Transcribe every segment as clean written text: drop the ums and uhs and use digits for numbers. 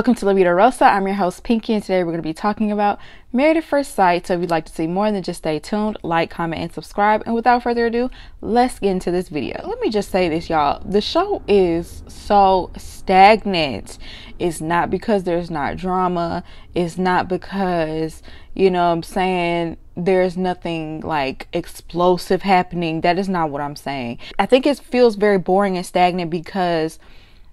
Welcome to La Vida Rosa. I'm your host Pinky, and today we're going to be talking about Married at First Sight. So if you'd like to see more, then just stay tuned, like, comment, and subscribe. And without further ado, let's get into this video. Let me just say this, y'all. The show is so stagnant. It's not because there's not drama. It's not because, you know what I'm saying, there's nothing like explosive happening. That is not what I'm saying. I think it feels very boring and stagnant because,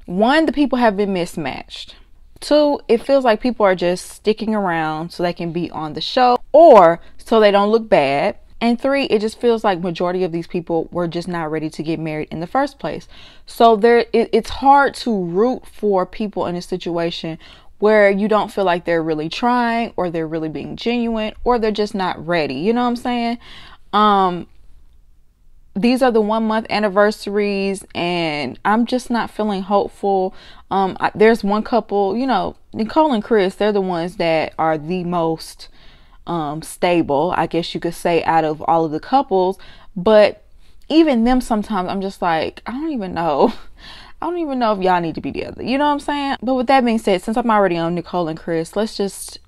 one, the people have been mismatched. Two, it feels like people are just sticking around so they can be on the show or so they don't look bad. And three, it just feels like majority of these people were just not ready to get married in the first place. So it's hard to root for people in a situation where you don't feel like they're really trying or they're really being genuine or they're just not ready. You know what I'm saying? These are the 1 month anniversaries and I'm just not feeling hopeful. There's one couple, you know, Nicole and Chris, they're the ones that are the most stable, I guess you could say, out of all of the couples. But even them, sometimes I'm just like, I don't even know if y'all need to be together. You know what I'm saying? But with that being said, since I'm already on Nicole and Chris, let's just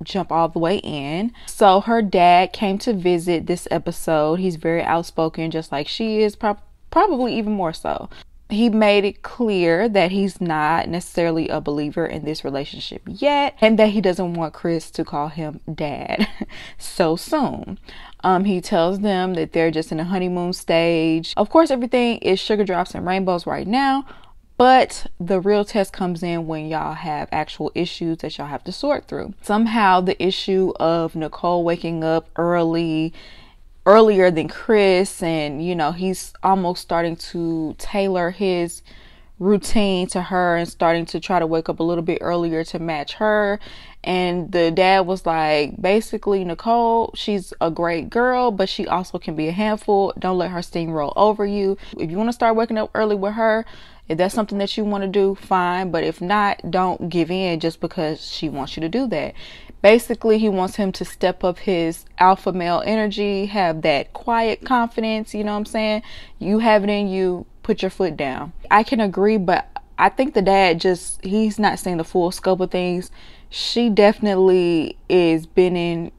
jump all the way in. So her dad came to visit this episode. He's very outspoken, just like she is, probably even more so. He made it clear that he's not necessarily a believer in this relationship yet, and that he doesn't want Chris to call him dad so soon. He tells them that they're just in a honeymoon stage. Of course, everything is sugar drops and rainbows right now, but the real test comes in when y'all have actual issues that y'all have to sort through. Somehow the issue of Nicole waking up earlier than Chris, and you know, he's almost starting to tailor his routine to her and starting to try to wake up a little bit earlier to match her. And the dad was like, basically, Nicole, she's a great girl, but she also can be a handful. Don't let her steamroll over you. If you want to start waking up early with her, if that's something that you want to do, fine. But if not, don't give in just because she wants you to do that. Basically, he wants him to step up his alpha male energy, have that quiet confidence. You know what I'm saying? You have it in you. Put your foot down. I can agree, but I think the dad he's not seeing the full scope of things. She definitely is bending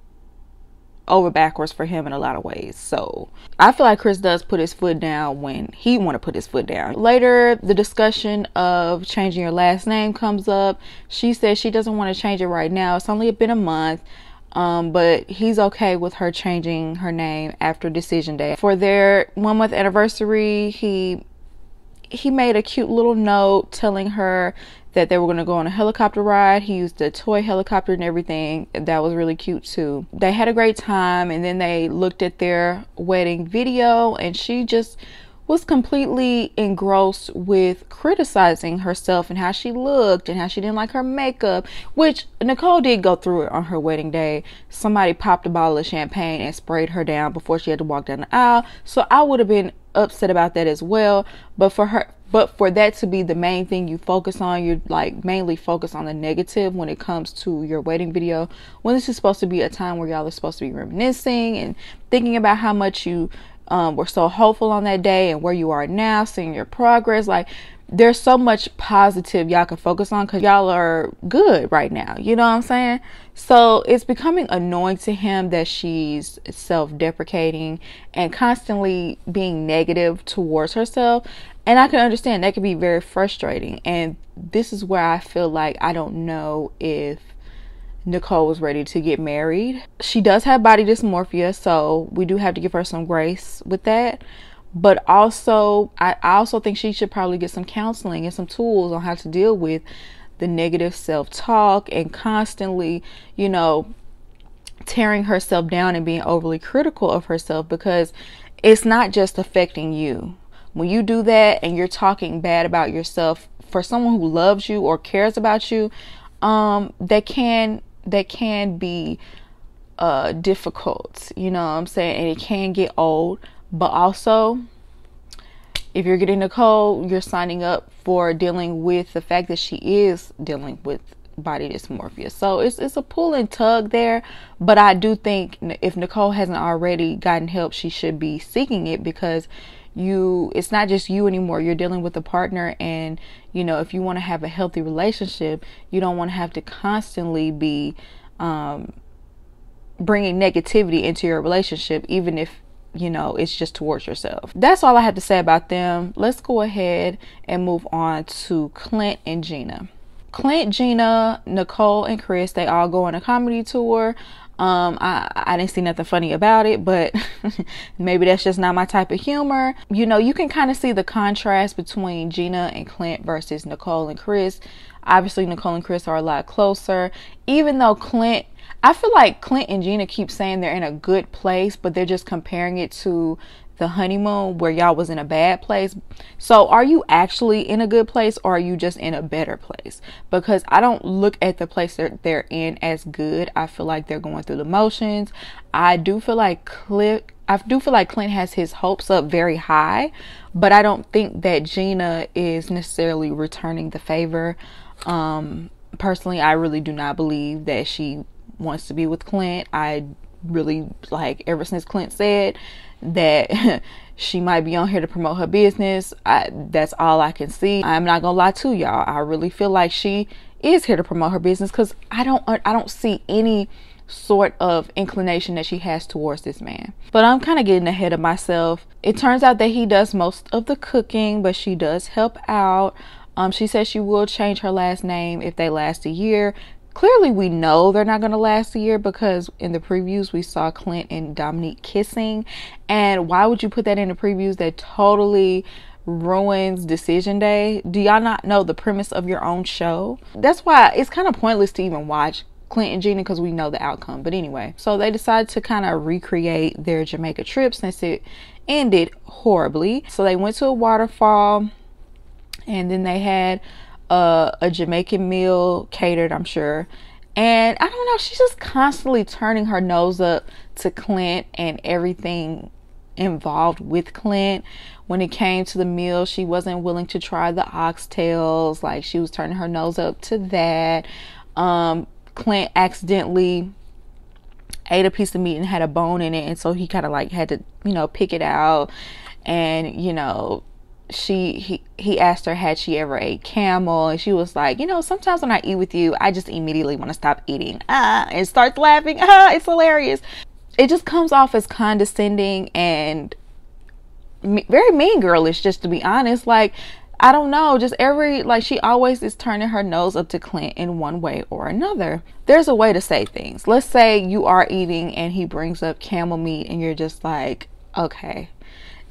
over backwards for him in a lot of ways. So I feel like Chris does put his foot down when he want to put his foot down. Later, the discussion of changing your last name comes up. She says she doesn't want to change it right now. It's only been a month. But he's okay with her changing her name after decision day. For their 1 month anniversary, he made a cute little note telling her that they were going to go on a helicopter ride. He used a toy helicopter and everything. That was really cute too. They had a great time, and then they looked at their wedding video, and she just was completely engrossed with criticizing herself and how she looked and how she didn't like her makeup, which Nicole did go through it on her wedding day. Somebody popped a bottle of champagne and sprayed her down before she had to walk down the aisle. So I would have been upset about that as well. But for that to be the main thing you focus on, you're like mainly focus on the negative when it comes to your wedding video, when this is supposed to be a time where y'all are supposed to be reminiscing and thinking about how much you were so hopeful on that day and where you are now, seeing your progress. Like, there's so much positive y'all can focus on because y'all are good right now. You know what I'm saying? So it's becoming annoying to him that she's self-deprecating and constantly being negative towards herself. And I can understand that could be very frustrating. And this is where I feel like I don't know if Nicole was ready to get married. She does have body dysmorphia, so we do have to give her some grace with that. But also, I also think she should probably get some counseling and some tools on how to deal with the negative self-talk and constantly, you know, tearing herself down and being overly critical of herself, because it's not just affecting you. When you do that and you're talking bad about yourself for someone who loves you or cares about you, that can be difficult, you know what I'm saying? And it can get old. But also, if you're getting Nicole, you're signing up for dealing with the fact that she is dealing with body dysmorphia. So it's a pull and tug there, but I do think if Nicole hasn't already gotten help, she should be seeking it, because it's not just you anymore. You're dealing with a partner, and you know, if you want to have a healthy relationship, you don't want to have to constantly be bringing negativity into your relationship, even if, you know, it's just towards yourself. That's all I have to say about them. Let's go ahead and move on to Clint and Gina. Clint, Gina, Nicole, and Chris, they all go on a comedy tour. I didn't see nothing funny about it, but maybe that's just not my type of humor. You know, you can kind of see the contrast between Gina and Clint versus Nicole and Chris. Obviously, Nicole and Chris are a lot closer, even though I feel like Clint and Gina keep saying they're in a good place, but they're just comparing it to the honeymoon where y'all was in a bad place. So are you actually in a good place, or are you just in a better place? Because I don't look at the place that they're in as good. I feel like they're going through the motions. I do feel like Clint has his hopes up very high, but I don't think that Gina is necessarily returning the favor. Personally, I really do not believe that she wants to be with Clint. I really, like, ever since Clint said that she might be on here to promote her business, that's all I can see. I'm not gonna lie to y'all, I really feel like she is here to promote her business, because I don't see any sort of inclination that she has towards this man. But I'm kind of getting ahead of myself. It turns out that he does most of the cooking, but she does help out. She says she will change her last name if they last a year. Clearly, we know they're not going to last a year, because in the previews we saw Clint and Dominique kissing. And why would you put that in the previews? That totally ruins decision day. Do y'all not know the premise of your own show? That's why it's kind of pointless to even watch Clint and Gina, because we know the outcome. But anyway, so they decided to kind of recreate their Jamaica trip since it ended horribly. So they went to a waterfall, and then they had a Jamaican meal catered, I'm sure. And I don't know, she's just constantly turning her nose up to Clint and everything involved with Clint. When it came to the meal, she wasn't willing to try the oxtails. Like, she was turning her nose up to that. Clint accidentally ate a piece of meat and had a bone in it, and so he kind of like had to, you know, pick it out. And, you know, he asked her, had she ever ate camel, and she was like, you know, sometimes when I eat with you, I just immediately want to stop eating, and starts laughing. It's hilarious. It just comes off as condescending and very mean girlish, just to be honest. Like, I don't know, just she always is turning her nose up to Clint in one way or another. There's a way to say things. Let's say you are eating and he brings up camel meat, and you're just like, okay,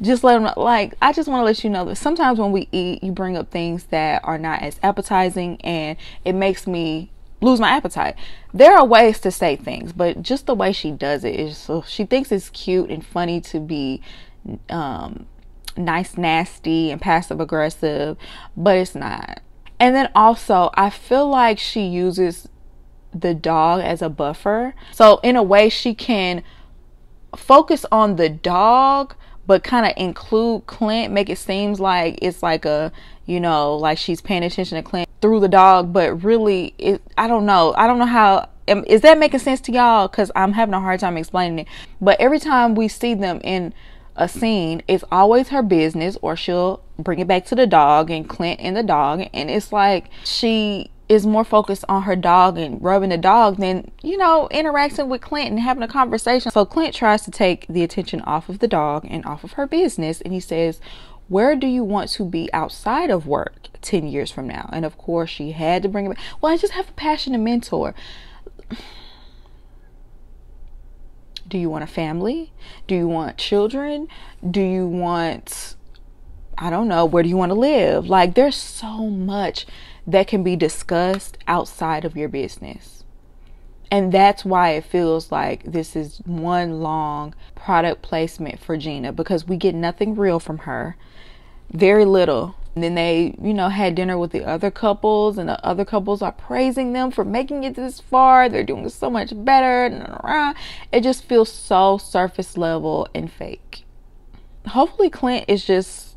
just let him, like, I just want to let you know that sometimes when we eat, you bring up things that are not as appetizing, and it makes me lose my appetite. There are ways to say things, but just the way she does it is, so she thinks it's cute and funny to be nice, nasty, and passive aggressive, but it's not. And then also, I feel like she uses the dog as a buffer. So in a way, she can focus on the dog, but kind of include Clint, make it seem like it's like a, you know, like she's paying attention to Clint through the dog, but really, I don't know how, is that making sense to y'all? Because I'm having a hard time explaining it. But every time we see them in a scene, it's always her business, or she'll bring it back to the dog and Clint and the dog, and it's like she is more focused on her dog and rubbing the dog than, you know, interacting with Clint and having a conversation. So Clint tries to take the attention off of the dog and off of her business, and he says, where do you want to be outside of work 10 years from now? And of course, she had to bring it back. Well, I just have a passionate mentor. Do you want a family? Do you want children? Do you want, I don't know, where do you want to live? Like, there's so much that can be discussed outside of your business. And that's why it feels like this is one long product placement for Gina, because we get nothing real from her. Very little. And then they, you know, had dinner with the other couples, and the other couples are praising them for making it this far. They're doing so much better. It just feels so surface level and fake. Hopefully Clint is just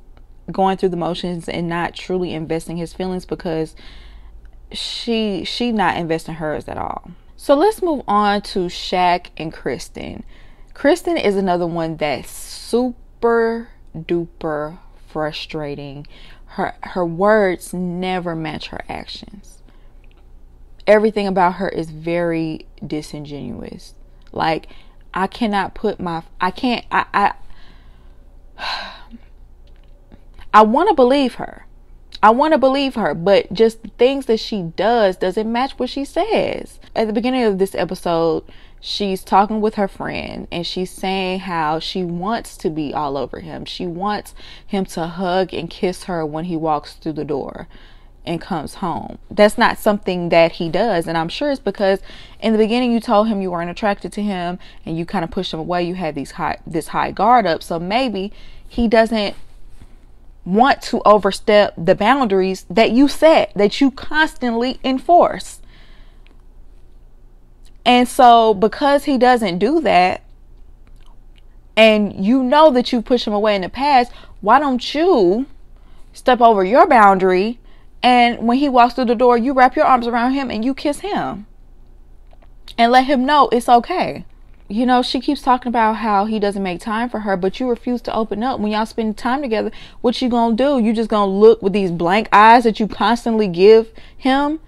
going through the motions and not truly investing his feelings, because she not investing hers at all. So let's move on to Shaq and Kristen. Kristen is another one that's super duper frustrating. Her words never match her actions. Everything about her is very disingenuous. Like, I cannot put my, I want to believe her. I want to believe her, but just the things that she does doesn't match what she says. At the beginning of this episode, she's talking with her friend and she's saying how she wants to be all over him. She wants him to hug and kiss her when he walks through the door and comes home. That's not something that he does, and I'm sure it's because in the beginning you told him you weren't attracted to him and you kind of pushed him away. You had this high guard up, so maybe he doesn't want to overstep the boundaries that you set, that you constantly enforce. And so because he doesn't do that, and you know that you pushed him away in the past, why don't you step over your boundary, and when he walks through the door, you wrap your arms around him and you kiss him and let him know it's okay. You know, she keeps talking about how he doesn't make time for her, but you refuse to open up. When y'all spend time together, what you gonna do? You just gonna look with these blank eyes that you constantly give him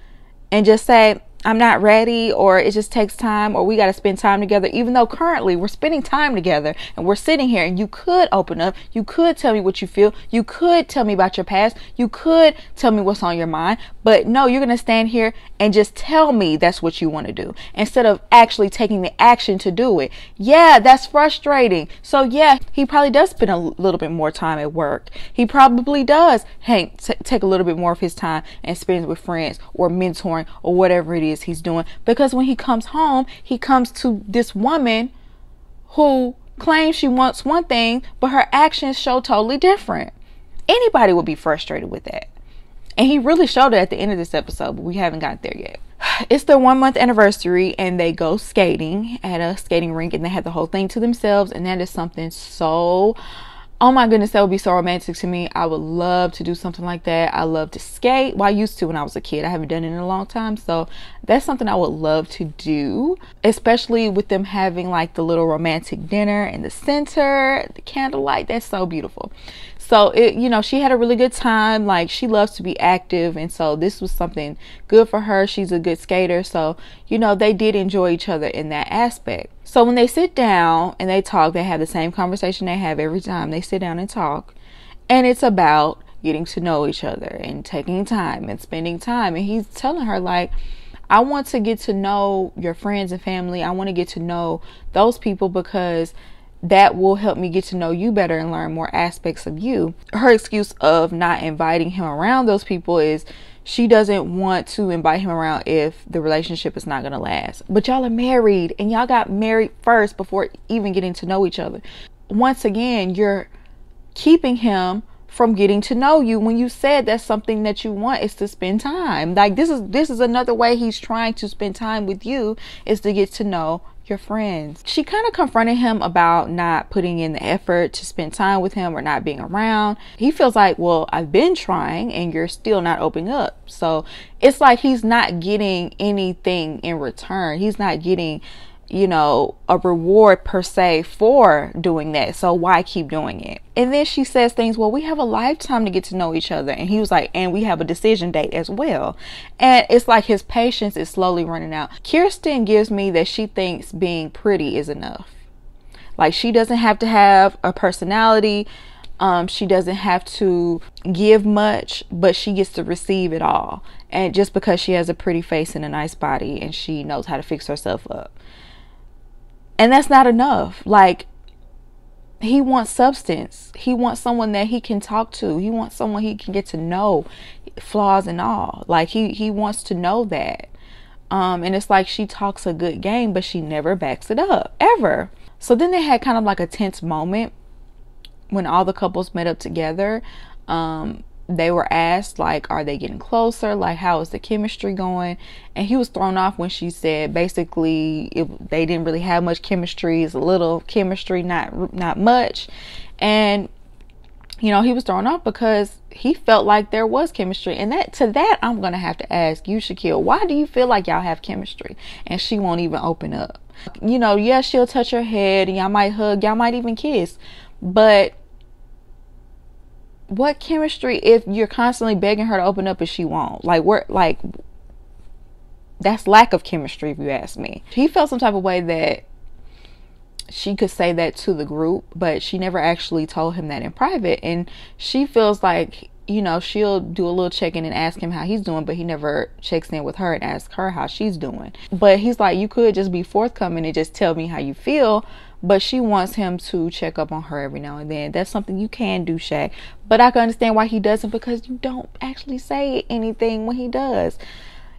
and just say, I'm not ready, or it just takes time, or we got to spend time together, even though currently we're spending time together and we're sitting here and you could open up. You could tell me what you feel. You could tell me about your past. You could tell me what's on your mind. But no, you're going to stand here and just tell me that's what you want to do instead of actually taking the action to do it. Yeah, that's frustrating. So yeah, he probably does spend a little bit more time at work. He probably does take a little bit more of his time and spend it with friends or mentoring or whatever it is he's doing, because when he comes home, he comes to this woman who claims she wants one thing, but her actions show totally different. Anybody would be frustrated with that. And he really showed it at the end of this episode, but we haven't got there yet. It's their 1 month anniversary and they go skating at a skating rink and they have the whole thing to themselves, and that is something so, oh my goodness, that would be so romantic to me. I would love to do something like that. I love to skate. Well, I used to when I was a kid. I haven't done it in a long time. So that's something I would love to do, especially with them having like the little romantic dinner in the center, the candlelight. That's so beautiful. So it, you know, she had a really good time. Like, she loves to be active, and so this was something good for her. She's a good skater, so you know, they did enjoy each other in that aspect. So when they sit down and they talk, they have the same conversation they have every time they sit down and talk, and it's about getting to know each other and taking time and spending time. And he's telling her, like, I want to get to know your friends and family. I want to get to know those people because that will help me get to know you better and learn more aspects of you. Her excuse of not inviting him around those people is she doesn't want to invite him around if the relationship is not going to last. But y'all are married, and y'all got married first before even getting to know each other. Once again, you're keeping him from getting to know you when you said that's something that you want is to spend time. Like, this is another way he's trying to spend time with you, is to get to know your friends. She kind of confronted him about not putting in the effort to spend time with him or not being around. He feels like, well, I've been trying and you're still not opening up. So it's like he's not getting anything in return. He's not getting, you know, a reward per se for doing that. So why keep doing it? And then she says things, well, we have a lifetime to get to know each other. And he was like, and we have a decision date as well. And it's like his patience is slowly running out. Kirsten gives me that she thinks being pretty is enough. Like, she doesn't have to have a personality. She doesn't have to give much, but she gets to receive it all. And just because she has a pretty face and a nice body and she knows how to fix herself up. And that's not enough. Like, he wants substance. He wants someone that he can talk to. He wants someone he can get to know, flaws and all. Like, he wants to know that. And it's like she talks a good game, but she never backs it up, ever. So then they had kind of like a tense moment when all the couples met up together. They were asked, like, are they getting closer? Like, how is the chemistry going? And he was thrown off when she said, basically, they didn't really have much chemistry. It's a little chemistry, not much. And you know, he was thrown off because he felt like there was chemistry. And that I'm gonna have to ask you, Shaquille, why do you feel like y'all have chemistry and she won't even open up? You know, yeah, she'll touch her head and y'all might hug, y'all might even kiss, but what chemistry if you're constantly begging her to open up and she won't? Like, that's lack of chemistry, if you ask me. He felt some type of way that she could say that to the group, but she never actually told him that in private. And she feels like, you know, she'll do a little check-in and ask him how he's doing, but he never checks in with her and asks her how she's doing. But he's like, you could just be forthcoming and just tell me how you feel. But she wants him to check up on her every now and then. That's something you can do, Shaq. But I can understand why he doesn't, because you don't actually say anything when he does.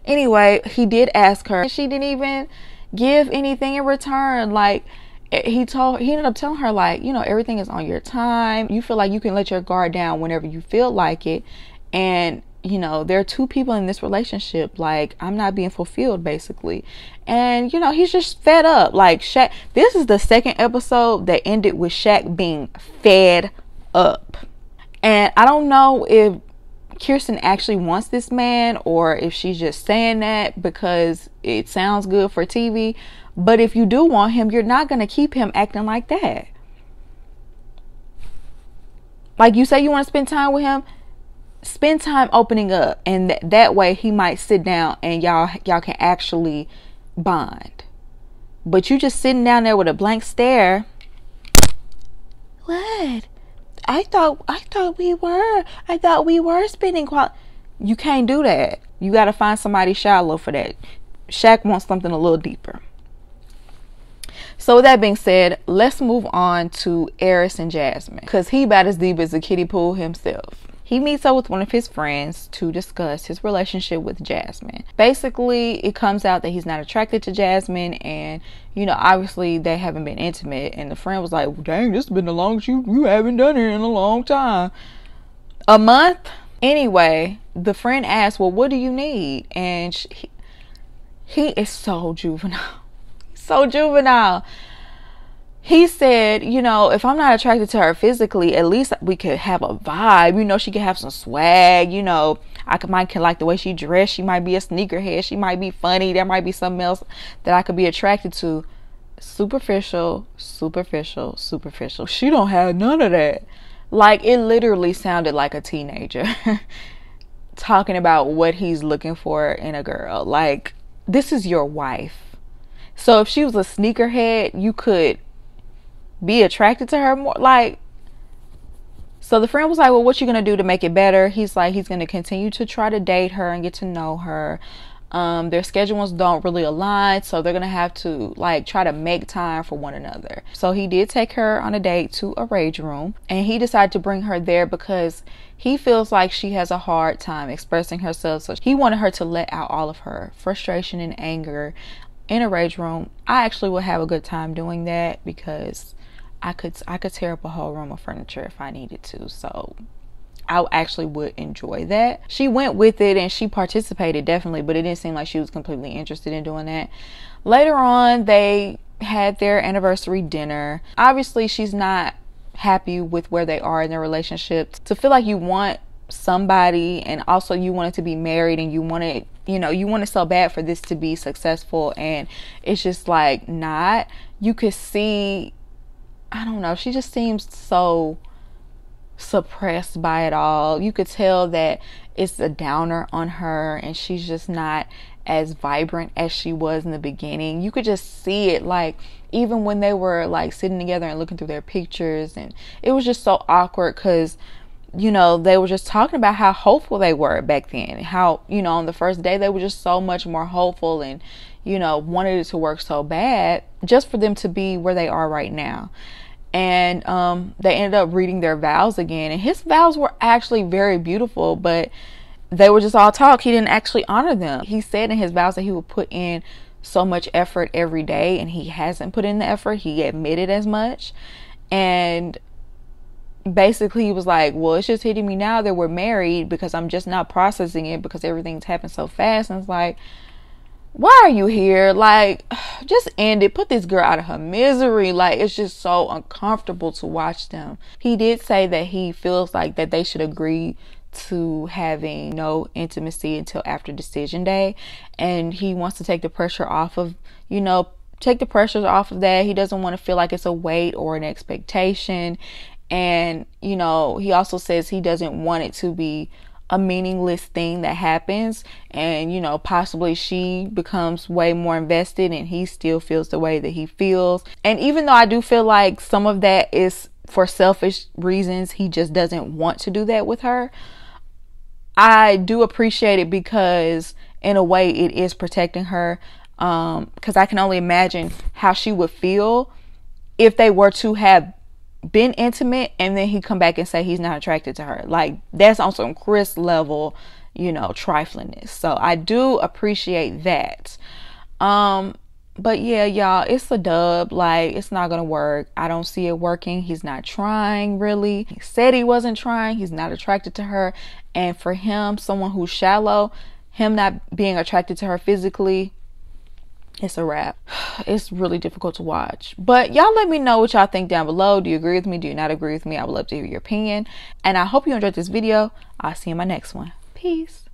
Anyway, he did ask her. She didn't even give anything in return. Like, he ended up telling her, like, you know, everything is on your time. You feel like you can let your guard down whenever you feel like it. And, you know, there are two people in this relationship. Like, I'm not being fulfilled, basically. And, you know, he's just fed up. Like, Shaq, this is the second episode that ended with Shaq being fed up. And I don't know if Kirsten actually wants this man or if she's just saying that because it sounds good for TV. But if you do want him, you're not going to keep him acting like that. Like, you say you want to spend time with him, spend time opening up. And that way he might sit down and y'all can actually bond. But you just sitting down there with a blank stare. What? I thought we were spending quality. You can't do that. You got to find somebody shallow for that. Shaq wants something a little deeper. So with that being said, let's move on to Eris and Jasmine, because he about as deep as a kiddie pool himself. He meets up with one of his friends to discuss his relationship with Jasmine. Basically, it comes out that he's not attracted to Jasmine, and, you know, obviously they haven't been intimate. And the friend was like, dang, this has been the longest you haven't done it in a long time. A month? Anyway, the friend asked, well, what do you need? And he is so juvenile. So juvenile. He said, you know, if I'm not attracted to her physically, at least we could have a vibe. You know, she could have some swag. You know, might like the way she dressed. She might be a sneakerhead. She might be funny. There might be something else that I could be attracted to. Superficial. She don't have none of that. Like, it literally sounded like a teenager talking about what he's looking for in a girl. Like, this is your wife. So if she was a sneakerhead, you could be attracted to her more. Like, so the friend was like, well, what you gonna do to make it better? He's like, he's gonna continue to try to date her and get to know her. Their schedules don't really align, so they're gonna have to, like, try to make time for one another. So he did take her on a date to a rage room, and he decided to bring her there because he feels like she has a hard time expressing herself. So he wanted her to let out all of her frustration and anger in a rage room. I actually would have a good time doing that because I could tear up a whole room of furniture if I needed to. So I actually would enjoy that. She went with it and she participated, definitely, but it didn't seem like she was completely interested in doing that. Later on, they had their anniversary dinner. Obviously, she's not happy with where they are in their relationship. To feel like you want somebody and also you want it to be married and you want it, you know, you want it so bad for this to be successful, and it's just like not. You could see, I don't know, she just seems so suppressed by it all. You could tell that it's a downer on her and she's just not as vibrant as she was in the beginning. You could just see it, like, even when they were like sitting together and looking through their pictures, and it was just so awkward because, you know, they were just talking about how hopeful they were back then, how, you know, on the first day they were just so much more hopeful and, you know, wanted it to work so bad just for them to be where they are right now. And they ended up reading their vows again, and his vows were actually very beautiful, but they were just all talk. He didn't actually honor them. He said in his vows that he would put in so much effort every day, and he hasn't put in the effort. He admitted as much. And basically he was like, well, it's just hitting me now that we're married because I'm just not processing it because everything's happened so fast. And it's like, why are you here? Like, just end it. Put this girl out of her misery. Like, it's just so uncomfortable to watch them. He did say that he feels like that they should agree to having no intimacy until after decision day, and he wants to take the pressure off of, you know, take the pressures off of that. He doesn't want to feel like it's a weight or an expectation. And, you know, he also says he doesn't want it to be a meaningless thing that happens, and, you know, possibly she becomes way more invested and he still feels the way that he feels. And even though I do feel like some of that is for selfish reasons, he just doesn't want to do that with her, I do appreciate it because in a way it is protecting her, because I can only imagine how she would feel if they were to have been intimate and then he come back and say he's not attracted to her. Like, that's on some Chris level, you know, triflingness. So I do appreciate that. But yeah, y'all, it's a dub. Like, it's not gonna work. I don't see it working. He's not trying, really. He said he wasn't trying. He's not attracted to her. And for him, someone who's shallow, him not being attracted to her physically, it's a wrap. It's really difficult to watch. But y'all let me know what y'all think down below. Do you agree with me? Do you not agree with me? I would love to hear your opinion. And I hope you enjoyed this video. I'll see you in my next one. Peace.